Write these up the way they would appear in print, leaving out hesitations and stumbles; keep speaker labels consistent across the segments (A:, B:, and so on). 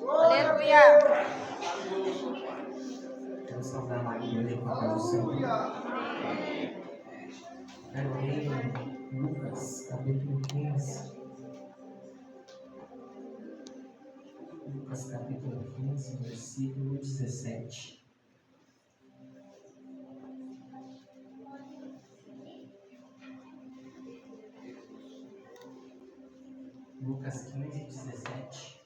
A: Aleluia.
B: Quero saudar a Maria hoje com a paz do Senhor. Quero ler em Lucas, capítulo 15. Lucas, capítulo 15, versículo 17. Lucas 15, 17.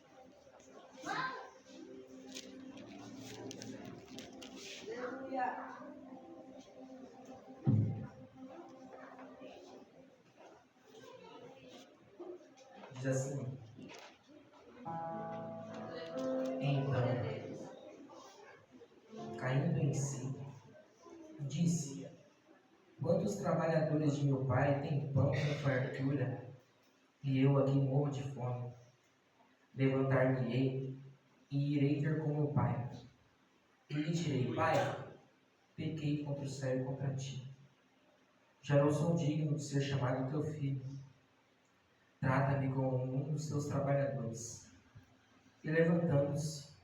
B: Diz assim: Então, caindo em si, disse: Quantos trabalhadores de meu pai têm pão com fartura, e eu aqui morro de fome? Levantar-me-ei e irei ter com meu pai. E lhe direi: Pai, pequei contra o céu e contra ti. Já não sou digno de ser chamado teu filho. Trata-me como um dos teus trabalhadores. E levantando-se,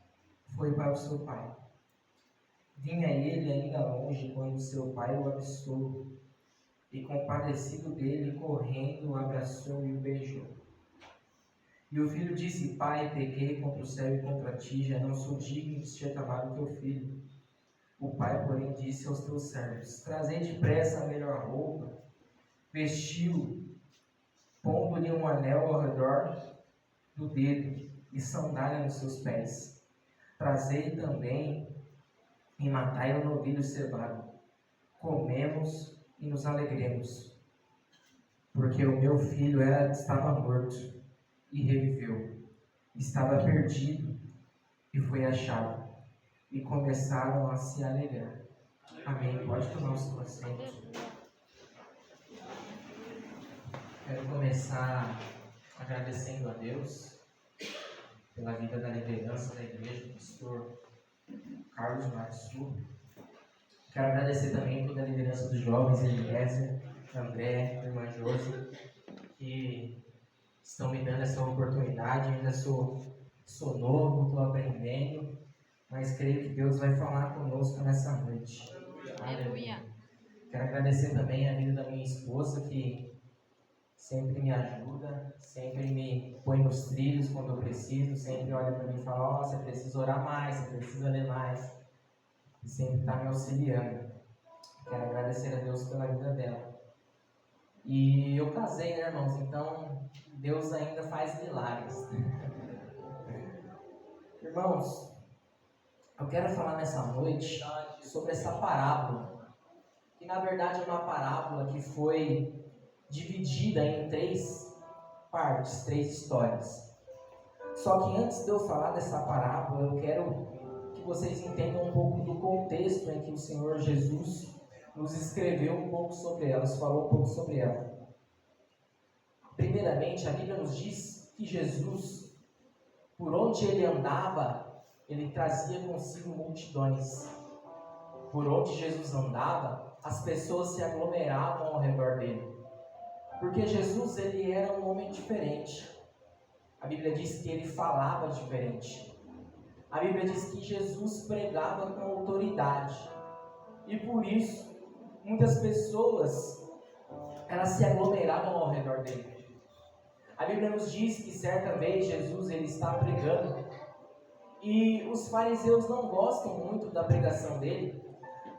B: foi para o seu pai. Vinha ele ainda longe quando seu pai o avistou, e compadecido dele, correndo, o abraçou e o beijou. E o filho disse: Pai, pequei contra o céu e contra ti, já não sou digno de ser chamado teu filho. O pai, porém, disse aos teus servos: Trazei depressa a melhor roupa, vestiu-o, pondo-lhe um anel ao redor do dedo e sandália nos seus pés. Trazei também e matai o novilho cevado. Comemos e nos alegremos, porque o meu filho estava morto e reviveu, estava perdido e foi achado. E começaram a se alegrar. Amém. Pode tomar o seu assento. Quero começar agradecendo a Deus pela vida da liderança da igreja, do pastor Carlos Marçu. Quero agradecer também toda a liderança dos jovens, Eliezer, André, irmã Josi, que estão me dando essa oportunidade. Ainda sou novo, estou aprendendo, mas creio que Deus vai falar conosco nessa noite.
A: Aleluia.
B: Quero agradecer também a vida da minha esposa, que sempre me ajuda, sempre me põe nos trilhos quando eu preciso, sempre olha para mim e fala: você precisa orar mais, você precisa ler mais, e sempre está me auxiliando. Quero agradecer a Deus pela vida dela. E eu casei, né, irmãos? Então Deus ainda faz milagres. Irmãos, eu quero falar nessa noite sobre essa parábola, que na verdade é uma parábola que foi dividida em 3 partes, 3 histórias. Só que antes de eu falar dessa parábola, eu quero que vocês entendam um pouco do contexto em que o Senhor Jesus nos escreveu um pouco sobre ela, nos falou um pouco sobre ela. Primeiramente, a Bíblia nos diz que Jesus, por onde ele andava, ele trazia consigo multidões. Por onde Jesus andava, as pessoas se aglomeravam ao redor dele. Porque Jesus, ele era um homem diferente. A Bíblia diz que ele falava diferente. A Bíblia diz que Jesus pregava com autoridade. E por isso, muitas pessoas, elas se aglomeravam ao redor dele. A Bíblia nos diz que certa vez Jesus, ele está pregando, e os fariseus não gostam muito da pregação dele,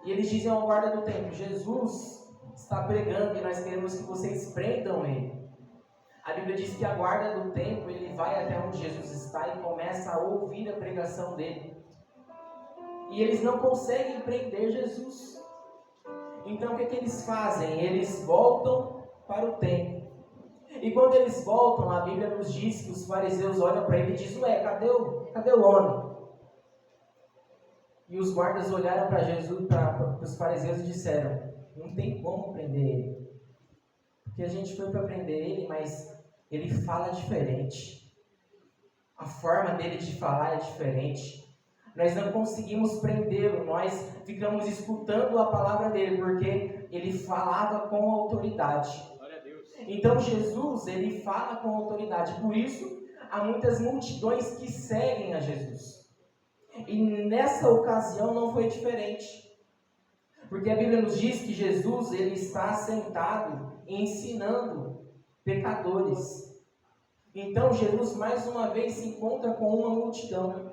B: e eles dizem ao guarda do templo: Jesus está pregando e nós queremos que vocês prendam ele. A Bíblia diz que a guarda do templo, ele vai até onde Jesus está e começa a ouvir a pregação dele, e eles não conseguem prender Jesus. Então o que eles fazem? Eles voltam para o templo. E quando eles voltam, a Bíblia nos diz que os fariseus olham para ele e dizem: cadê o homem? E os guardas olharam para Jesus, para os fariseus, e disseram: não tem como prender ele, porque a gente foi para prender ele, mas ele fala diferente, a forma dele de falar é diferente, nós não conseguimos prendê-lo, nós ficamos escutando a palavra dele, porque ele falava com autoridade. Então Jesus, ele fala com autoridade. Por isso, há muitas multidões que seguem a Jesus. E nessa ocasião não foi diferente. Porque a Bíblia nos diz que Jesus, ele está sentado ensinando pecadores. Então Jesus mais uma vez se encontra com uma multidão.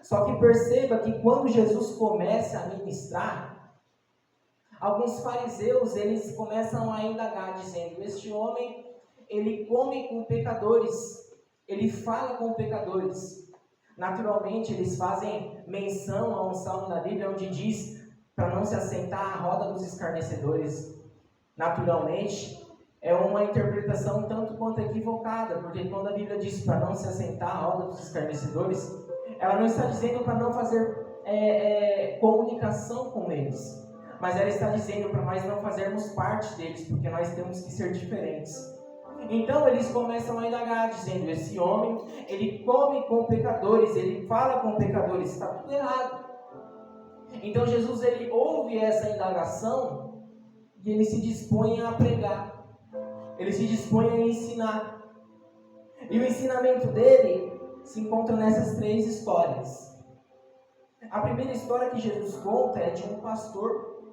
B: Só que perceba que quando Jesus começa a ministrar, alguns fariseus, eles começam a indagar, dizendo: este homem, ele come com pecadores, ele fala com pecadores. Naturalmente, eles fazem menção a um salmo da Bíblia onde diz para não se assentar à roda dos escarnecedores. Naturalmente, é uma interpretação tanto quanto equivocada, porque quando a Bíblia diz para não se assentar à roda dos escarnecedores, ela não está dizendo para não fazer comunicação com eles, mas ela está dizendo para nós não fazermos parte deles, porque nós temos que ser diferentes. Então eles começam a indagar, dizendo: esse homem, ele come com pecadores, ele fala com pecadores, está tudo errado. Então Jesus, ele ouve essa indagação e ele se dispõe a pregar, ele se dispõe a ensinar. E o ensinamento dele se encontra nessas 3 histórias. A primeira história que Jesus conta é de um pastor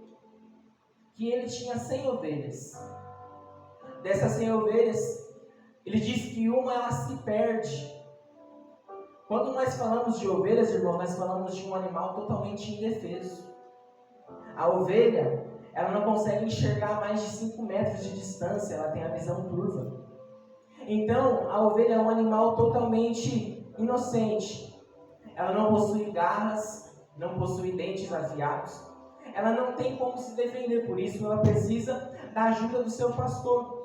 B: que ele tinha 100 ovelhas. Dessas 100 ovelhas, ele diz que uma ela se perde. Quando nós falamos de ovelhas, irmão, nós falamos de um animal totalmente indefeso. A ovelha, ela não consegue enxergar mais de 5 metros de distância, ela tem a visão turva. Então, a ovelha é um animal totalmente inocente. Ela não possui garras, não possui dentes afiados. Ela não tem como se defender, por isso ela precisa da ajuda do seu pastor.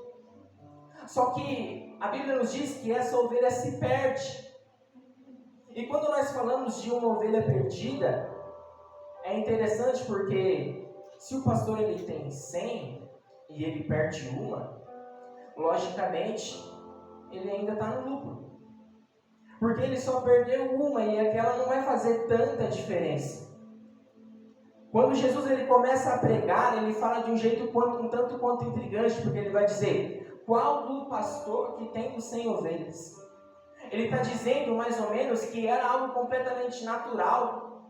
B: Só que a Bíblia nos diz que essa ovelha se perde. E quando nós falamos de uma ovelha perdida, é interessante porque se o pastor ele tem 100 e ele perde uma, logicamente ele ainda está no lucro. Porque ele só perdeu uma e aquela não vai fazer tanta diferença. Quando Jesus ele começa a pregar, ele fala de um jeito um tanto quanto intrigante, porque ele vai dizer: qual do pastor que tem 100 ovelhas? Ele está dizendo mais ou menos que era algo completamente natural,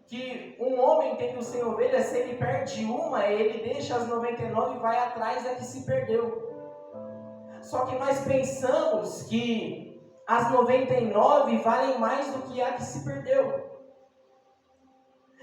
B: que um homem tendo 100 ovelhas, se ele perde uma, ele deixa as 99 e vai atrás da que se perdeu. Só que nós pensamos que as 99 valem mais do que a que se perdeu.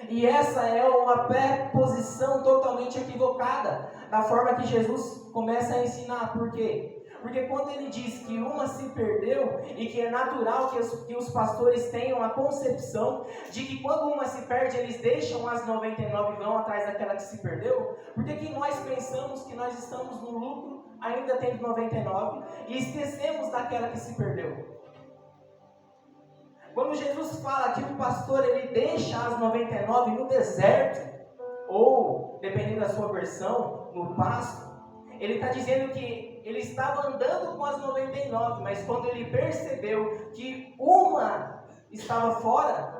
B: E essa é uma pré-posição totalmente equivocada da forma que Jesus começa a ensinar. Por quê? Porque quando ele diz que uma se perdeu e que é natural que os pastores tenham a concepção de que quando uma se perde, eles deixam as 99 e vão atrás daquela que se perdeu, por que nós pensamos que nós estamos no lucro ainda tendo 99 e esquecemos daquela que se perdeu? Quando Jesus fala que o pastor ele deixa as 99 no deserto, ou, dependendo da sua versão, no pasto, ele está dizendo que ele estava andando com as 99, mas quando ele percebeu que uma estava fora,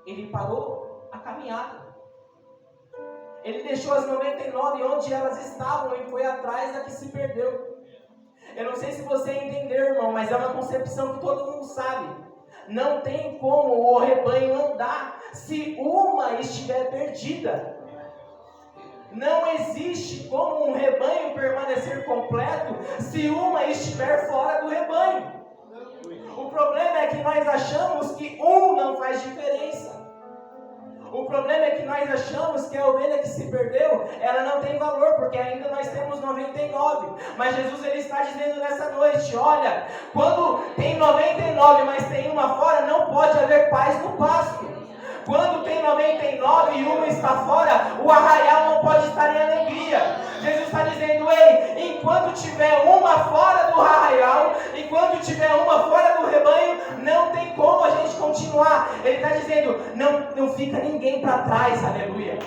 B: ele parou a caminhada. Ele deixou as 99 onde elas estavam e foi atrás da que se perdeu. Eu não sei se você entendeu, irmão, mas é uma concepção que todo mundo sabe. Não tem como o rebanho andar se uma estiver perdida. Não existe como um rebanho permanecer completo se uma estiver fora do rebanho. O problema é que nós achamos que um não faz diferença. O problema é que nós achamos que a ovelha que se perdeu, ela não tem valor, porque ainda nós temos 99. Mas Jesus ele está dizendo nessa noite: olha, quando tem 99, mas tem uma fora, não pode haver paz no pasto. Quando tem 99 e uma está fora, o arraial não pode estar em alegria. Jesus está dizendo: ei, enquanto tiver uma fora do arraial, enquanto tiver uma fora do rebanho, não tem como a gente continuar. Ele está dizendo: não fica ninguém para trás, aleluia.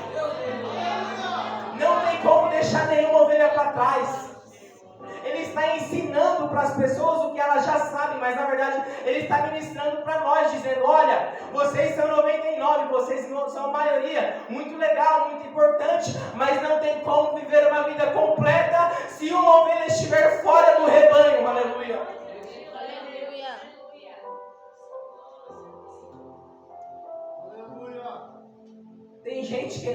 B: Não tem como deixar nenhuma ovelha para trás. Ele está ensinando para as pessoas o que elas já sabem, mas na verdade ele está ministrando para nós, dizendo: olha, vocês são 99, vocês não são a maioria, muito legal, muito importante, mas não tem como viver uma vida completa se uma ovelha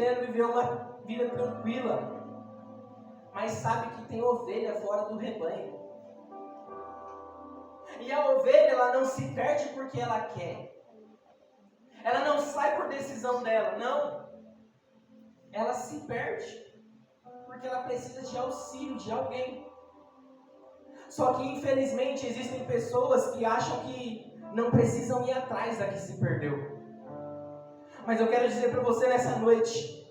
B: querendo viver uma vida tranquila, mas sabe que tem ovelha fora do rebanho. E a ovelha, ela não se perde porque ela quer. Ela não sai por decisão dela, não. Ela se perde porque ela precisa de auxílio de alguém. Só que, infelizmente, existem pessoas que acham que não precisam ir atrás da que se perdeu. Mas eu quero dizer para você nessa noite,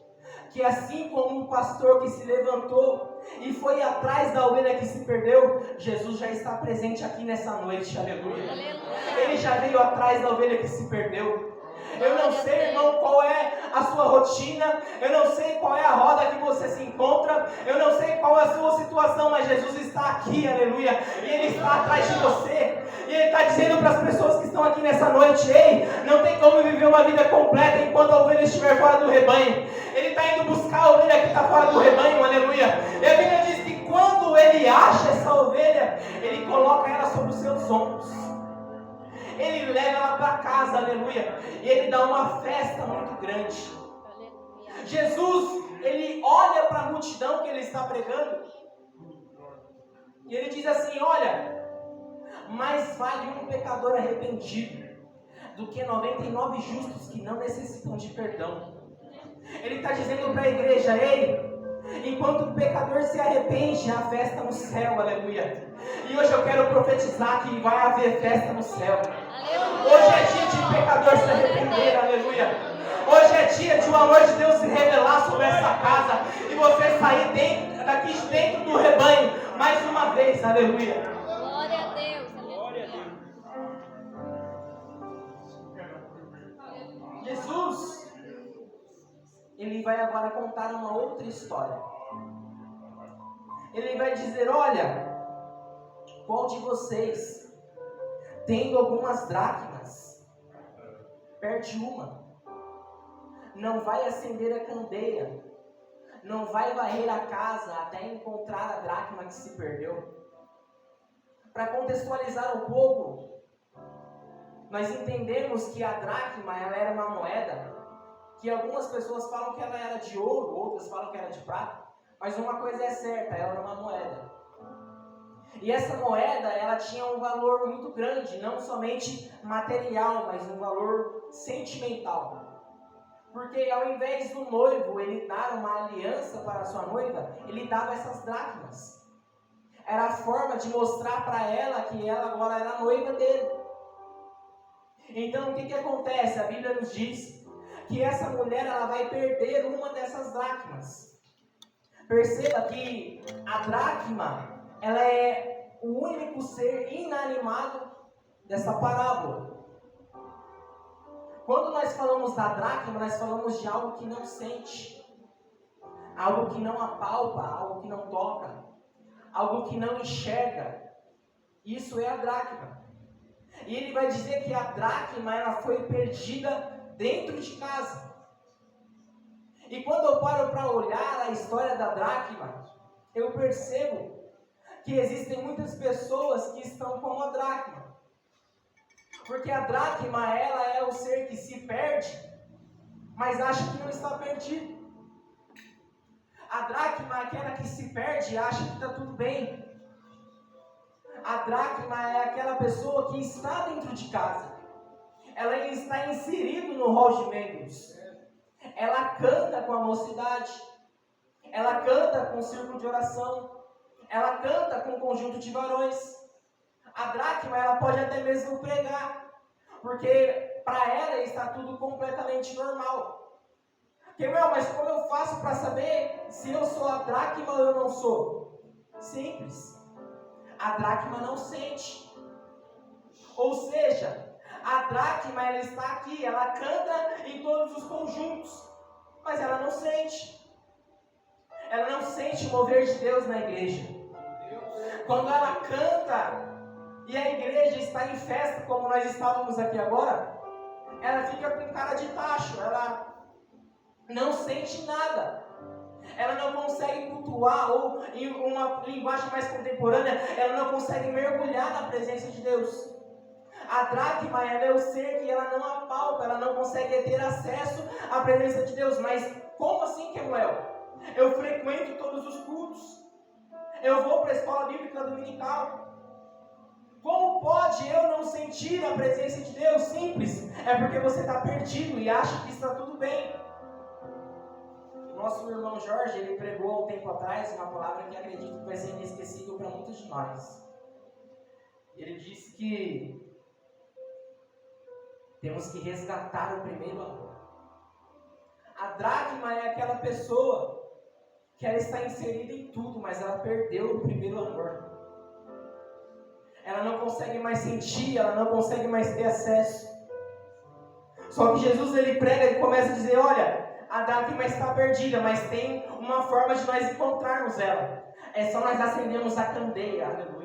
B: que assim como o pastor que se levantou e foi atrás da ovelha que se perdeu, Jesus já está presente aqui nessa noite, aleluia. Ele já veio atrás da ovelha que se perdeu. Eu não sei, irmão, qual é a sua rotina, eu não sei qual é a roda que você se encontra, eu não sei qual é a sua situação, mas Jesus está aqui, aleluia, e Ele está atrás de você, e Ele está dizendo para as pessoas que estão aqui nessa noite: ei, não tem como viver uma vida completa enquanto a ovelha estiver fora do rebanho. Ele está indo buscar a ovelha que está fora do rebanho, aleluia, e a Bíblia diz que quando Ele acha essa ovelha, Ele coloca ela sobre os seus ombros. Ele leva ela para casa, aleluia, e Ele dá uma festa muito grande. Jesus, Ele olha para a multidão que Ele está pregando, e Ele diz assim: olha, mais vale um pecador arrependido do que 99 justos que não necessitam de perdão. Ele está dizendo para a igreja: ei, enquanto o pecador se arrepende, há festa no céu, aleluia. E hoje eu quero profetizar que vai haver festa no céu. Hoje é dia de pecador se arrepender, aleluia. Hoje é dia de o amor de Deus se revelar sobre essa casa e você sair daqui de dentro do rebanho mais uma vez, aleluia.
A: Glória a Deus, aleluia.
B: Jesus, Ele vai agora contar uma outra história. Ele vai dizer: olha, qual de vocês, tendo algumas dracmas, perde uma? Não vai acender a candeia, não vai varrer a casa até encontrar a dracma que se perdeu? Para contextualizar um pouco, nós entendemos que a dracma, ela era uma moeda, que algumas pessoas falam que ela era de ouro, outras falam que era de prata, mas uma coisa é certa, ela era uma moeda. E essa moeda, ela tinha um valor muito grande, não somente material, mas um valor sentimental. Porque ao invés do noivo ele dar uma aliança para a sua noiva, ele dava essas dracmas. Era a forma de mostrar para ela que ela agora era a noiva dele. Então o que acontece? A Bíblia nos diz que essa mulher, ela vai perder uma dessas dracmas. Perceba que a dracma, ela é o único ser inanimado dessa parábola. Quando nós falamos da dracma, nós falamos de algo que não sente, algo que não apalpa, algo que não toca, algo que não enxerga. Isso é a dracma. E ele vai dizer que a dracma, ela foi perdida dentro de casa. E quando eu paro para olhar a história da dracma, eu percebo que existem muitas pessoas que estão como a dracma. Porque a dracma, ela é o ser que se perde, mas acha que não está perdido. A dracma é aquela que se perde e acha que está tudo bem. A dracma é aquela pessoa que está dentro de casa. Ela está inserida no hall de membros. Ela canta com a mocidade. Ela canta com o círculo de oração. Ela canta com o conjunto de varões. A dracma, ela pode até mesmo pregar, porque para ela está tudo completamente normal. Meu, mas como eu faço para saber se eu sou a dracma ou eu não sou? Simples. A dracma não sente. Ou seja, a dracma, ela está aqui, ela canta em todos os conjuntos, mas ela não sente. Ela não sente o mover de Deus na igreja. Quando ela canta e a igreja está em festa, como nós estávamos aqui agora, ela fica com cara de tacho, ela não sente nada. Ela não consegue cultuar, ou em uma linguagem mais contemporânea, ela não consegue mergulhar na presença de Deus. A dracma, ela é o ser que ela não apalpa, ela não consegue ter acesso à presença de Deus, mas Como assim, Kemuel? Eu frequento todos os cultos. Eu vou para a escola bíblica dominical. Como pode eu não sentir a presença de Deus? Simples. É porque você está perdido e acha que está tudo bem. Nosso irmão Jorge, ele pregou há um tempo atrás uma palavra que acredito que vai ser inesquecível para muitos de nós. Ele disse que temos que resgatar o primeiro amor. A dracma é aquela pessoa que ela está inserida em tudo, mas ela perdeu o primeiro amor. Ela não consegue mais sentir, ela não consegue mais ter acesso. Só que Jesus, ele prega e começa a dizer, olha, a dracma está perdida, mas tem uma forma de nós encontrarmos ela. É só nós acendermos a candeia, aleluia.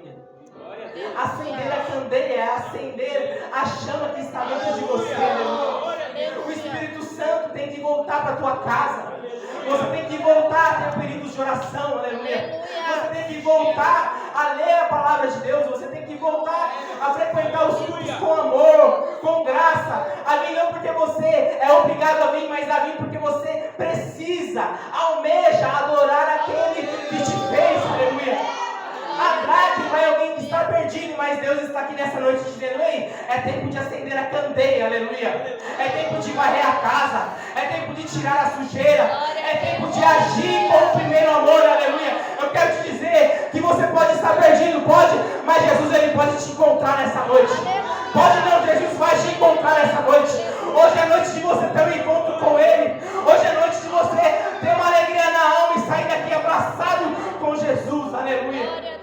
B: Acender a candeia é acender a chama que está dentro de você, aleluia. O Espírito Santo tem que voltar para a tua casa. Você tem que voltar a ter períodos de oração, aleluia. Você tem que voltar a ler a palavra de Deus. Você tem que voltar a frequentar os cultos com amor, com graça. A vir não porque você é obrigado a vir, mas a vir porque você precisa, almeja adorar aquele que te fez, aleluia. A dracma é alguém que está perdido, mas Deus está aqui nessa noite dizendo, ei, é tempo de acender a candeia, aleluia. É tempo de varrer a casa, é tempo de tirar a sujeira, é tempo de agir com o primeiro amor, aleluia. Eu quero te dizer que você pode estar perdido, pode, mas Jesus, ele pode te encontrar nessa noite. Pode não, Jesus vai te encontrar nessa noite. Hoje é noite de você ter um encontro com Ele. Hoje é noite de você ter uma alegria na alma e sair daqui abraçado com Jesus, aleluia.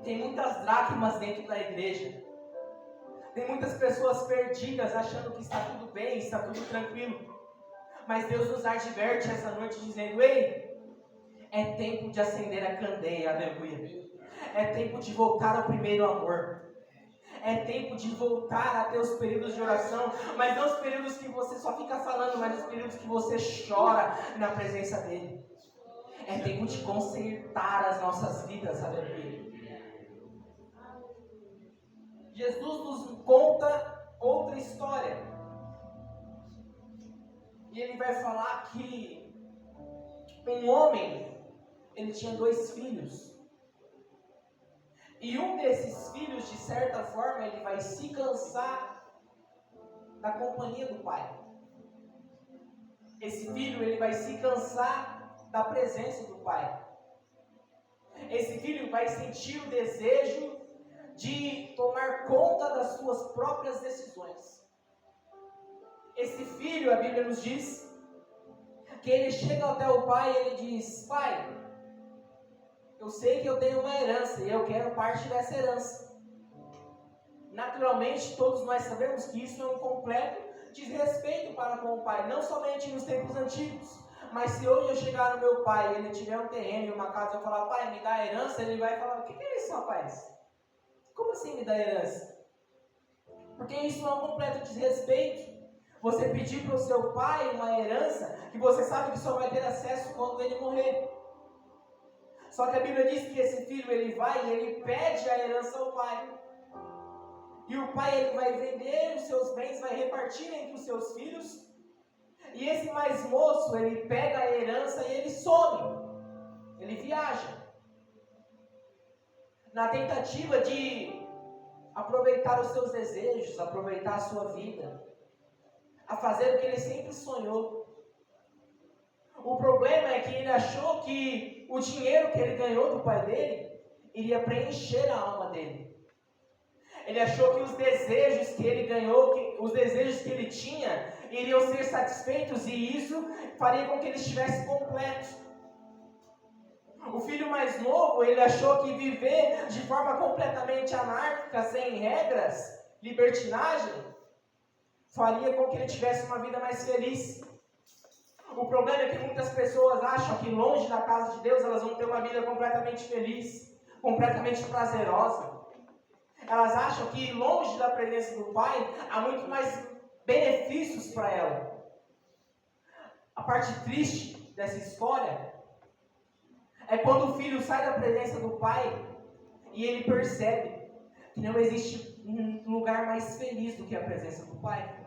B: Tem muitas dracmas dentro da igreja. Tem muitas pessoas perdidas, achando que está tudo bem, está tudo tranquilo. Mas Deus nos adverte essa noite dizendo, ei, é tempo de acender a candeia, aleluia. É tempo de voltar ao primeiro amor. É tempo de voltar a ter os períodos de oração, mas não os períodos que você só fica falando, mas os períodos que você chora na presença dEle. É tempo de consertar as nossas vidas, aleluia. Jesus nos conta outra história. E ele vai falar que um homem, ele tinha 2 filhos. E um desses filhos, de certa forma, ele vai se cansar da companhia do pai. Esse filho, ele vai se cansar da presença do pai. Esse filho vai sentir o desejo de tomar conta das suas próprias decisões. Esse filho, a Bíblia nos diz, que ele chega até o pai e ele diz, pai, eu sei que eu tenho uma herança e eu quero parte dessa herança. Naturalmente, todos nós sabemos que isso é um completo desrespeito para com o pai, não somente nos tempos antigos, mas se hoje eu chegar no meu pai e ele tiver um terreno e uma casa, eu falar, pai, me dá a herança, ele vai falar, o que é isso, rapaz? Como assim me dá herança? Porque isso é um completo desrespeito. Você pedir para o seu pai uma herança que você sabe que só vai ter acesso quando ele morrer. Só que a Bíblia diz que esse filho, ele vai e ele pede a herança ao pai. E o pai, ele vai vender os seus bens, vai repartir entre os seus filhos. E esse mais moço, ele pega a herança e ele some. Ele viaja. Na tentativa de aproveitar os seus desejos, aproveitar a sua vida, a fazer o que ele sempre sonhou. O problema é que ele achou que o dinheiro que ele ganhou do pai dele iria preencher a alma dele. Ele achou que os desejos que ele ganhou, os desejos que ele tinha, iriam ser satisfeitos e isso faria com que ele estivesse completo. O filho mais novo, ele achou que viver de forma completamente anárquica, sem regras, libertinagem, faria com que ele tivesse uma vida mais feliz. O problema é que muitas pessoas acham que longe da casa de Deus elas vão ter uma vida completamente feliz, completamente prazerosa. Elas acham que longe da presença do Pai há muito mais benefícios para ela. A parte triste dessa história é quando o filho sai da presença do pai e ele percebe que não existe um lugar mais feliz do que a presença do Pai.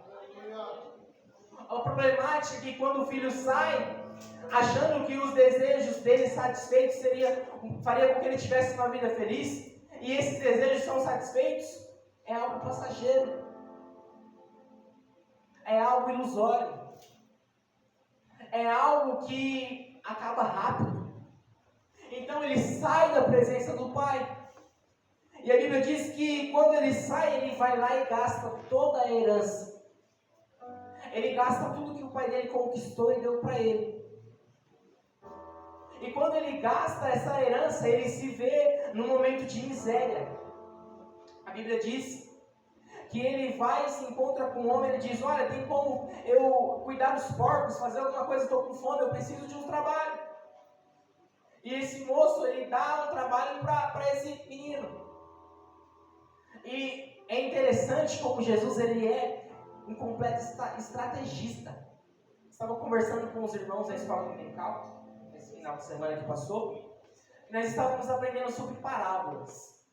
B: A problemática é que quando o filho sai, achando que os desejos dele satisfeitos faria com que ele tivesse uma vida feliz, e esses desejos são satisfeitos, é algo passageiro, é algo ilusório, é algo que acaba rápido. Então ele sai da presença do Pai, e a Bíblia diz que quando ele sai, ele vai lá e gasta toda a herança. Ele gasta tudo que o pai dele conquistou e deu para ele. E quando ele gasta essa herança, ele se vê num momento de miséria. A Bíblia diz que ele vai e se encontra com um homem, ele diz: olha, tem como eu cuidar dos porcos, fazer alguma coisa, estou com fome, eu preciso de um trabalho. E esse moço, ele dá um trabalho para esse menino. E é interessante como Jesus, ele é um completo estrategista. Estava conversando com os irmãos da escola dominical, nesse final de semana que passou, e nós estávamos aprendendo sobre parábolas.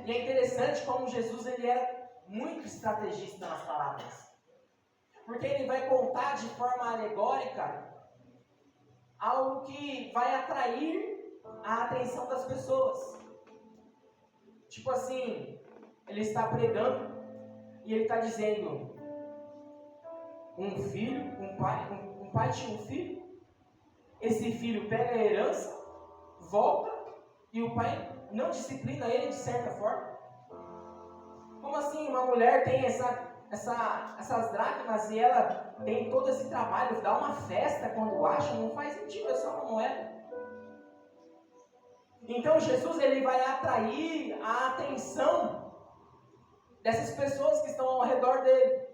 B: E é interessante como Jesus, ele era muito estrategista nas parábolas, porque ele vai contar de forma alegórica algo que vai atrair a atenção das pessoas. Tipo assim, ele está pregando e ele está dizendo: um pai tinha um filho, esse filho pega a herança, volta, e o pai não disciplina ele de certa forma. Como assim uma mulher tem essas dracmas e ela tem todo esse trabalho, dá uma festa quando acha? Não faz sentido, é só uma moeda. Então Jesus, ele vai atrair a atenção dessas pessoas que estão ao redor dele.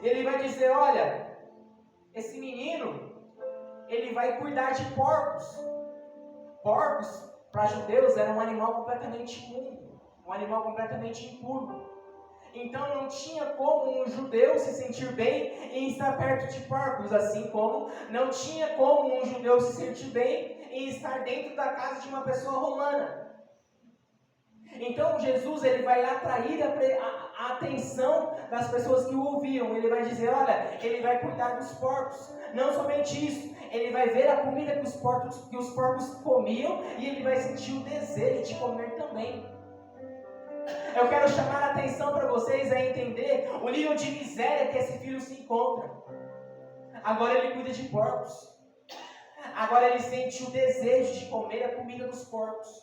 B: Ele vai dizer: olha, esse menino, ele vai cuidar de porcos. Porcos, para judeus, era um animal completamente imundo, um animal completamente impuro. Então não tinha como um judeu se sentir bem em estar perto de porcos, assim como não tinha como um judeu se sentir bem em estar dentro da casa de uma pessoa romana. Então Jesus, ele vai atrair a atenção das pessoas que o ouviam. Ele vai dizer: olha, ele vai cuidar dos porcos. Não somente isso, ele vai ver a comida que os porcos comiam, e ele vai sentir o desejo de comer também. Eu quero chamar a atenção para vocês a entender o nível de miséria que esse filho se encontra. Agora ele cuida de porcos. Agora ele sente o desejo de comer a comida dos porcos.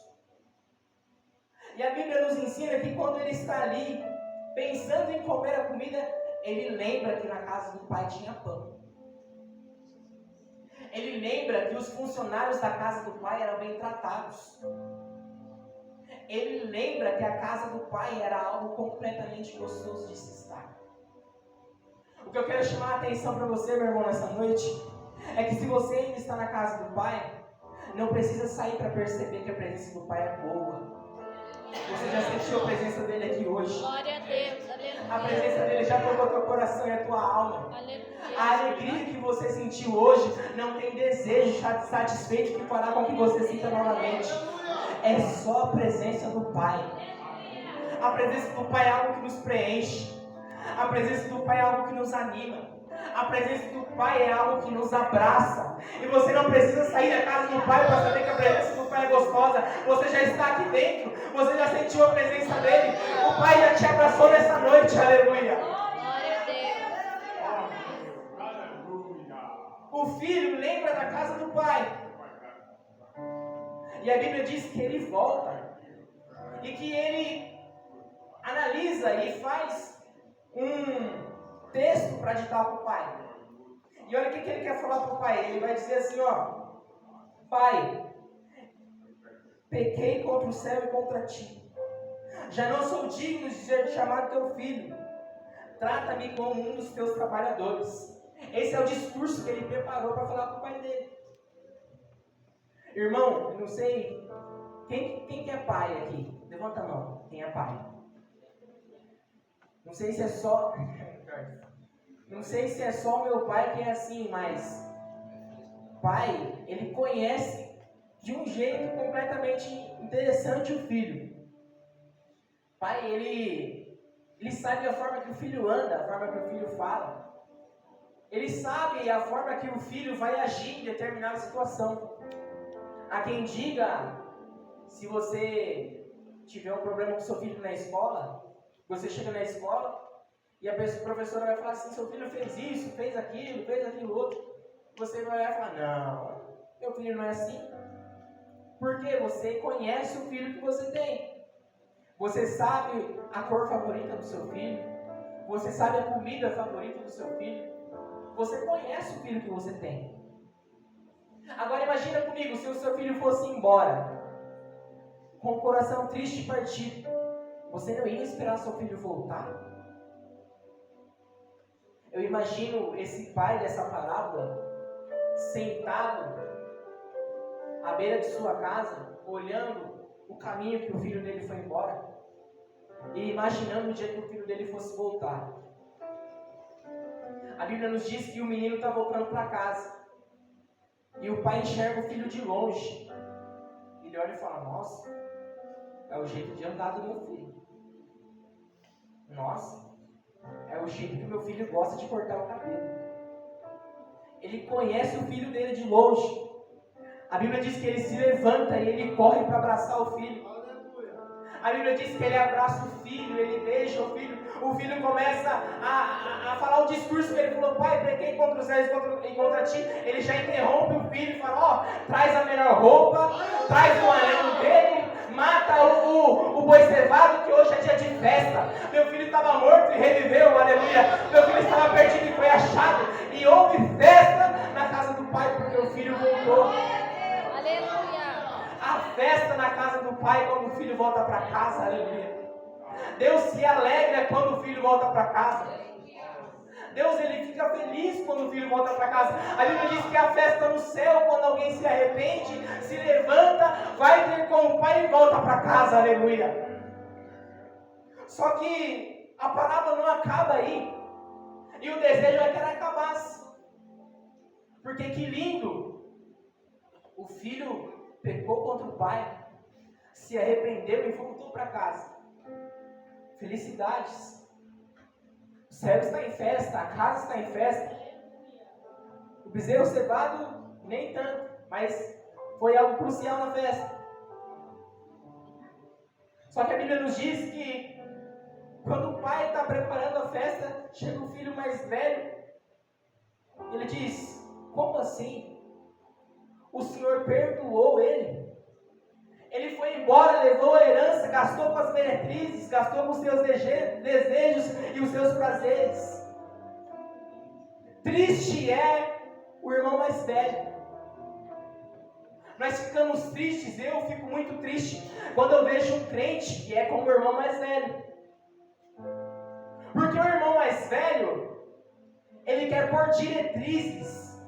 B: E a Bíblia nos ensina que quando ele está ali, pensando em comer a comida, ele lembra que na casa do pai tinha pão. Ele lembra que os funcionários da casa do pai eram bem tratados. Ele lembra que a casa do pai era algo completamente gostoso de se estar. O que eu quero chamar a atenção para você, meu irmão, nessa noite, é que se você ainda está na casa do pai, não precisa sair para perceber que a presença do pai é boa. Você já sentiu a presença dele aqui hoje?
A: Glória a Deus, aleluia.
B: A presença dele já tocou teu coração e a tua alma.
A: Aleluia.
B: A alegria que você sentiu hoje não tem desejo satisfeito que fará com que você sinta novamente. É só a presença do Pai. A presença do Pai é algo que nos preenche. A presença do Pai é algo que nos anima. A presença do Pai é algo que nos abraça. E você não precisa sair da casa do Pai para saber que a presença do Pai é gostosa. Você já está aqui dentro. Você já sentiu a presença dele. O Pai já te abraçou nessa noite. Aleluia.
A: Glória a Deus.
B: O filho lembra da casa do Pai. E a Bíblia diz que ele volta. E que ele analisa e faz um texto para ditar para o pai. E olha o que ele quer falar para o pai. Ele vai dizer assim, ó: Pai, pequei contra o céu e contra ti. Já não sou digno de ser chamado teu filho. Trata-me como um dos teus trabalhadores. Esse é o discurso que ele preparou para falar para o pai dele. Irmão, eu não sei quem que é pai aqui. Levanta a mão. Quem é pai? Não sei se é só o meu pai que é assim, mas pai, ele conhece de um jeito completamente interessante o filho. Pai, ele sabe a forma que o filho anda, a forma que o filho fala. Ele sabe a forma que o filho vai agir em determinada situação. Há quem diga, se você tiver um problema com seu filho na escola, você chega na escola e a professora vai falar assim, seu filho fez isso, fez aquilo outro. Você vai olhar e falar, não, meu filho não é assim. Porque você conhece o filho que você tem. Você sabe a cor favorita do seu filho. Você sabe a comida favorita do seu filho. Você conhece o filho que você tem. Agora imagina comigo, se o seu filho fosse embora, com o coração triste e partido, você não ia esperar seu filho voltar? Eu imagino esse pai dessa parábola, sentado à beira de sua casa, olhando o caminho que o filho dele foi embora, e imaginando o dia que o filho dele fosse voltar. A Bíblia nos diz que o menino está voltando para casa. E o pai enxerga o filho de longe. Ele olha e fala, nossa, é o jeito de andar do meu filho. Nossa, é o jeito que o meu filho gosta de cortar o cabelo. Ele conhece o filho dele de longe. A Bíblia diz que ele se levanta e ele corre para abraçar o filho. A Bíblia diz que ele abraça o filho, ele beija o filho. O filho começa a falar o discurso que ele falou, pai, pequei contra os céus e contra ti. Ele já interrompe o filho e fala, traz a melhor roupa, traz o anel dele, mata o boi cevado, que hoje é dia de festa. Meu filho estava morto e reviveu, aleluia. Meu filho estava perdido e foi achado. E houve festa na casa do pai, porque o filho voltou.
A: Aleluia.
B: A festa na casa do pai quando o filho volta para casa, aleluia. Deus se alegra quando o filho volta para casa. Deus ele fica feliz quando o filho volta para casa. A Bíblia diz que a festa no céu quando alguém se arrepende, se levanta, vai ter com o pai e volta para casa, aleluia. Só que a parábola não acaba aí. E o desejo é que ela acabasse. Porque que lindo! O filho pecou contra o pai, se arrependeu e voltou para casa. Felicidades. O céu está em festa, a casa está em festa. O bezerro cevado, nem tanto, mas foi algo crucial na festa. Só que a Bíblia nos diz que quando o pai está preparando a festa, chega o filho mais velho. Ele diz, como assim? O Senhor perdoou ele? Ele foi embora, levou a herança, gastou com as meretrizes, gastou com os seus desejos e os seus prazeres. Triste é o irmão mais velho. Nós ficamos tristes, eu fico muito triste quando eu vejo um crente que é como o irmão mais velho. Porque o irmão mais velho, ele quer pôr diretrizes,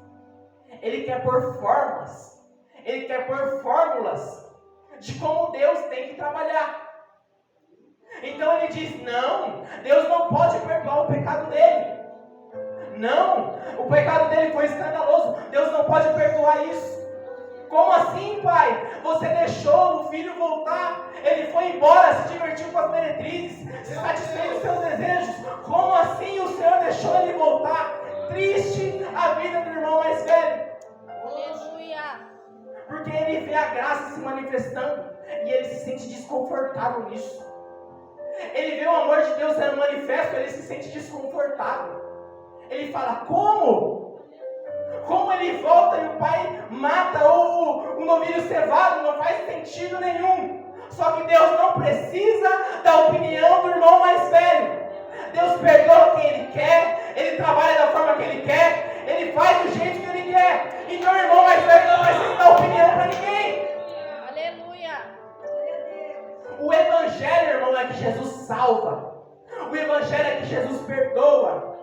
B: ele quer pôr formas, ele quer pôr fórmulas de como Deus tem que trabalhar. Então ele diz, não, Deus não pode perdoar o pecado dele. Não, o pecado dele foi escandaloso, Deus não pode perdoar isso. Como assim, pai? Você deixou o filho voltar, ele foi embora, se divertiu com as meretrizes, se satisfez dos seus desejos. Como assim o Senhor deixou ele voltar? Triste a vida do irmão mais velho.
A: Aleluia.
B: Porque ele vê a graça se manifestando e ele se sente desconfortável nisso. Ele vê o amor de Deus sendo manifesto, ele se sente desconfortável. Ele fala, como? Como ele volta e o pai mata o novilho cevado? Não faz sentido nenhum. Só que Deus não precisa da opinião do irmão mais velho. Deus perdoa quem ele quer, ele trabalha da forma que ele quer, ele faz do jeito que ele quer. Então o irmão mais velho não precisa dar opinião para ninguém.
A: Aleluia.
B: O evangelho, irmão, é que Jesus salva. O evangelho é que Jesus perdoa.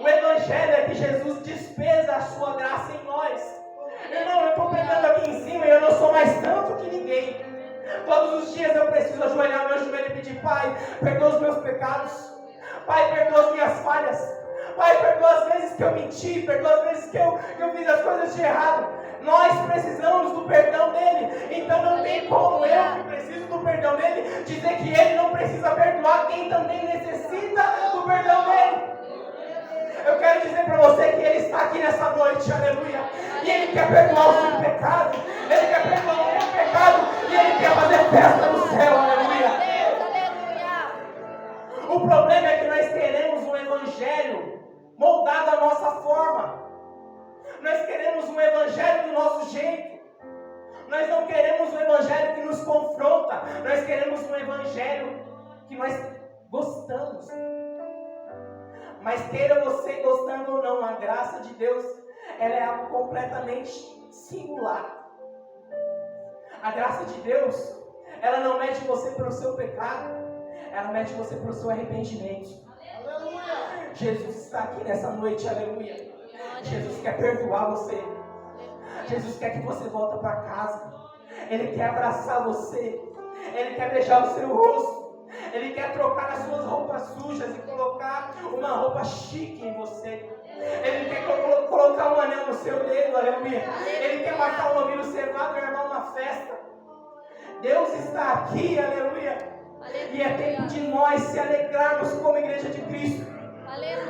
B: O evangelho é que Jesus despesa a sua graça em nós. Irmão, eu estou pregando aqui em cima e eu não sou mais santo que ninguém. Todos os dias eu preciso ajoelhar meu joelho e pedir, Pai, perdoa os meus pecados. Pai, perdoa as minhas falhas.
C: Pai, perdoa as vezes que eu menti, perdoa as vezes que eu fiz as coisas de errado. Nós precisamos do perdão dele. Então não tem como eu, que preciso do perdão dele, dizer que ele não precisa perdoar quem também necessita do perdão dele. Eu quero dizer para você que ele está aqui nessa noite, aleluia. E ele quer perdoar o seu pecado. Ele quer perdoar o meu pecado. E ele quer fazer festa no céu, aleluia. O problema é que nós queremos um evangelho moldado à nossa forma. Nós queremos um evangelho do nosso jeito. Nós não queremos um evangelho que nos confronta. Nós queremos um evangelho que nós gostamos. Mas queira você gostando ou não, a graça de Deus, ela é algo completamente singular. A graça de Deus, ela não mede você pelo seu pecado, ela mede você pelo seu arrependimento. Aleluia. Jesus está aqui nessa noite, aleluia. Jesus quer perdoar você. Jesus quer que você volte para casa. Ele quer abraçar você. Ele quer beijar o seu rosto. Ele quer trocar as suas roupas sujas e colocar uma roupa chique em você. Ele quer colocar um anel no seu dedo, aleluia. Ele quer matar um novilho cevado e armar uma festa. Deus está aqui, aleluia. E é tempo de nós se alegrarmos como igreja de Cristo.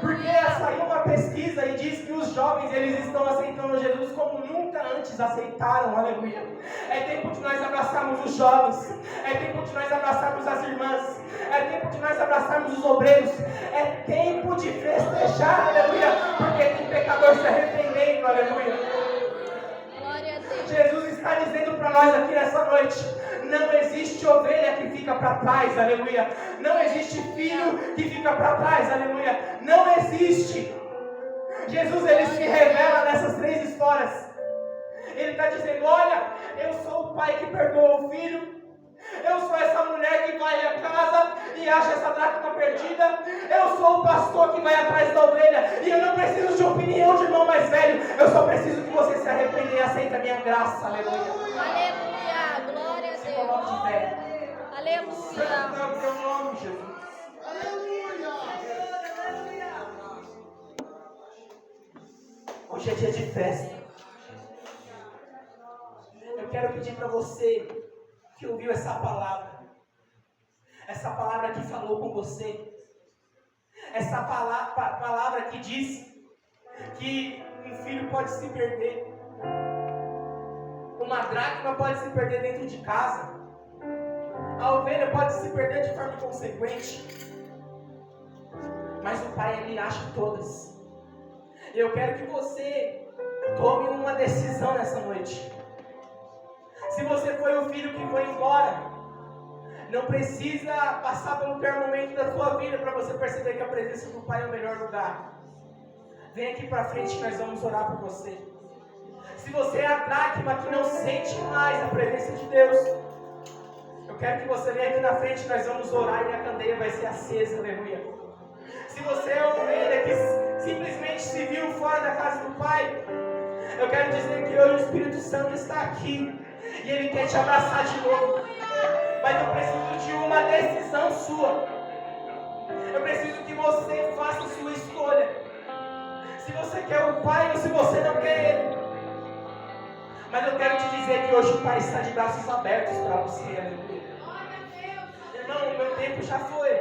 C: Porque saiu uma pesquisa e diz que os jovens, eles estão aceitando Jesus como nunca antes aceitaram, aleluia. É tempo de nós abraçarmos os jovens, é tempo de nós abraçarmos as irmãs, é tempo de nós abraçarmos os obreiros, é tempo de festejar, aleluia, porque tem pecador se arrependendo, aleluia. Jesus está dizendo para nós aqui nessa noite: não existe ovelha que fica para trás, aleluia. Não existe filho que fica para trás, aleluia. Não existe. Jesus, ele se revela nessas 3 histórias. Ele está dizendo: olha, eu sou o pai que perdoa o filho. Eu sou essa mulher que vai à casa e acha essa dracma perdida. Eu sou o pastor que vai atrás da ovelha. E eu não preciso de opinião de irmão mais velho. Eu só preciso que você se arrependa e aceite a minha graça. Aleluia.
A: Aleluia. Glória a Deus.
C: Se coloque de pé.
A: Aleluia.
C: Santo é o teu nome, Jesus.
D: Aleluia.
C: Hoje é dia de festa. Eu quero pedir para você que ouviu essa palavra que falou com você, essa palavra que disse que um filho pode se perder, uma dracma pode se perder dentro de casa, a ovelha pode se perder de forma inconsequente, mas o Pai, ele acha todas. Eu quero que você tome uma decisão nessa noite. Se você foi o filho que foi embora, não precisa passar pelo pior momento da sua vida para você perceber que a presença do Pai é o melhor lugar. Vem aqui para frente que nós vamos orar por você. Se você é a dracma que não sente mais a presença de Deus, eu quero que você venha aqui na frente, nós vamos orar e a candeia vai ser acesa, aleluia. Se você é a ovelha que simplesmente se viu fora da casa do Pai, eu quero dizer que hoje o Espírito Santo está aqui. E Ele quer te abraçar de novo. Mas eu preciso de uma decisão sua. Eu preciso que você faça a sua escolha. Se você quer o Pai ou se você não quer Ele. Mas eu quero te dizer que hoje o Pai está de braços abertos para você. Aleluia. Irmão, o meu tempo já foi.